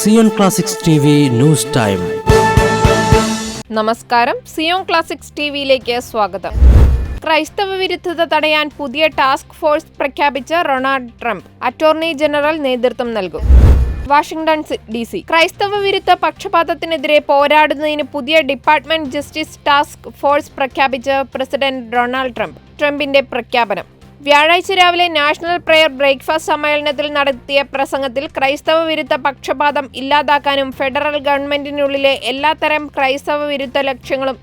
Zion classics TV news time. നമസ്കാരം, Zion classics ടിവിയിലേക്ക് സ്വാഗതം. ക്രൈസ്തവ വിരുദ്ധത തടയാൻ പുതിയ ടാസ്ക് ഫോഴ്സ് പ്രഖ്യാപിച്ച ഡൊണാൾഡ് ട്രംപ്. അറ്റോർണി ജനറൽ നേതൃത്വം നൽകും. Washington DC. ക്രൈസ്തവ വിരുദ്ധ പക്ഷപാതത്തിനെതിരെ പോരാടുന്നതിന് പുതിയ ഡിപ്പാർട്ട്മെന്റ് ജസ്റ്റിസ് ടാസ്ക് ഫോഴ്സ് പ്രഖ്യാപിച്ച പ്രസിഡന്റ് ഡൊണാൾഡ് ട്രംപ്. ട്രംപിന്റെ പ്രഖ്യാപനം വ്യാഴാഴ്ച രാവിലെ നാഷണൽ പ്രെയർ ബ്രേക്ക്ഫാസ്റ്റ് സമ്മേളനത്തിൽ നടത്തിയ പ്രസംഗത്തിൽ ക്രൈസ്തവ വിരുദ്ധ പക്ഷപാതം ഇല്ലാതാക്കാനും ഫെഡറൽ ഗവൺമെന്റിനുള്ളിലെ എല്ലാത്തരം ക്രൈസ്തവ വിരുദ്ധ ലക്ഷ്യങ്ങളും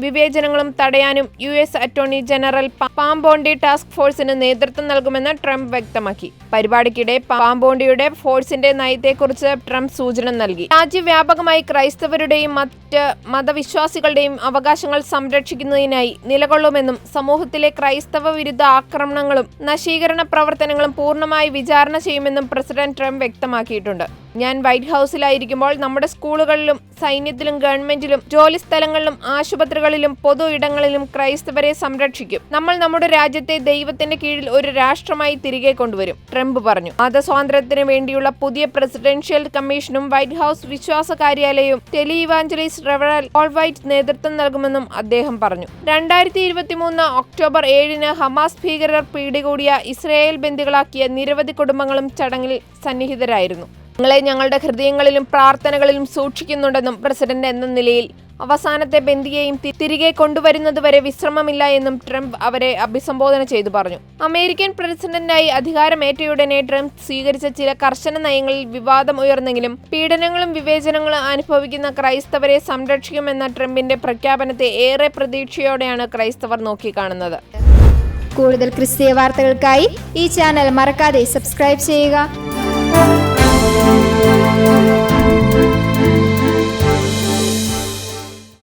വിവേചനങ്ങളും തടയാനും US attorney general Pam Bondi task ഫോഴ്സിന് നേതൃത്വം നൽകുമെന്ന് ട്രംപ് വ്യക്തമാക്കി. പരിപാടിക്കിടെ പാം ബോണ്ടിയുടെ ഫോഴ്സിന്റെ നയത്തെക്കുറിച്ച് ട്രംപ് സൂചന നൽകി. രാജ്യവ്യാപകമായി ക്രൈസ്തവരുടെയും മറ്റ് മതവിശ്വാസികളുടെയും അവകാശങ്ങൾ സംരക്ഷിക്കുന്നതിനായി നിലകൊള്ളുമെന്നും സമൂഹത്തിലെ ക്രൈസ്തവ വിരുദ്ധ ആക്രമണങ്ങളും നശീകരണ പ്രവർത്തനങ്ങളും പൂർണ്ണമായി വിചാരണ ചെയ്യുമെന്നും പ്രസിഡന്റ് ട്രംപ് വ്യക്തമാക്കിയിട്ടുണ്ട്. ഞാൻ വൈറ്റ് ഹൗസിലായിരിക്കുമ്പോൾ നമ്മുടെ സ്കൂളുകളിലും സൈന്യത്തിലും ഗവൺമെന്റിലും ജോലിസ്ഥലങ്ങളിലും ആശുപത്രികളിലും പൊതു ഇടങ്ങളിലും ക്രൈസ്തവരെ സംരക്ഷിക്കും. നമ്മൾ നമ്മുടെ രാജ്യത്തെ ദൈവത്തിന്റെ കീഴിൽ ഒരു രാഷ്ട്രമായി തിരികെ കൊണ്ടുവരും, ട്രംപ് പറഞ്ഞു. മതസ്വാതന്ത്ര്യത്തിന് വേണ്ടിയുള്ള പുതിയ പ്രസിഡൻഷ്യൽ കമ്മീഷനും വൈറ്റ് ഹൗസ് വിശ്വാസ കാര്യാലയവും ടെലി ഇവാഞ്ചലിസ്റ്റ് റെവറൽ പോൾ വൈറ്റ് നേതൃത്വം നൽകുമെന്നും അദ്ദേഹം പറഞ്ഞു. 2023 ഒക്ടോബർ 7 ഹമാസ് ഭീകരർ പിടികൂടിയ ഇസ്രായേൽ ബന്ദികളാക്കിയ നിരവധി കുടുംബങ്ങളും ചടങ്ങിൽ സന്നിഹിതരായിരുന്നു. ഞങ്ങളെ ഞങ്ങളുടെ ഹൃദയങ്ങളിലും പ്രാർത്ഥനകളിലും സൂക്ഷിക്കുന്നുണ്ടെന്നും പ്രസിഡന്റ് എന്ന നിലയിൽ അവസാനത്തെ ബന്ദിയെയും തിരികെ കൊണ്ടുവരുന്നതുവരെ വിശ്രമമില്ല എന്നും ട്രംപ് അവരെ അഭിസംബോധന ചെയ്തു പറഞ്ഞു. അമേരിക്കൻ പ്രസിഡന്റായി അധികാരമേറ്റയുടനെ ട്രംപ് സ്വീകരിച്ച ചില കർശന നയങ്ങളിൽ വിവാദം ഉയർന്നെങ്കിലും പീഡനങ്ങളും വിവേചനങ്ങളും അനുഭവിക്കുന്ന ക്രൈസ്തവരെ സംരക്ഷിക്കുമെന്ന ട്രംപിന്റെ പ്രഖ്യാപനത്തെ ഏറെ പ്രതീക്ഷയോടെയാണ് ക്രൈസ്തവർ നോക്കിക്കാണുന്നത്. കൂടുതൽ ക്രിസ്തീയ വാർത്തകൾക്കായി ഈ ചാനൽ മറക്കാതെ സബ്സ്ക്രൈബ് ചെയ്യുക.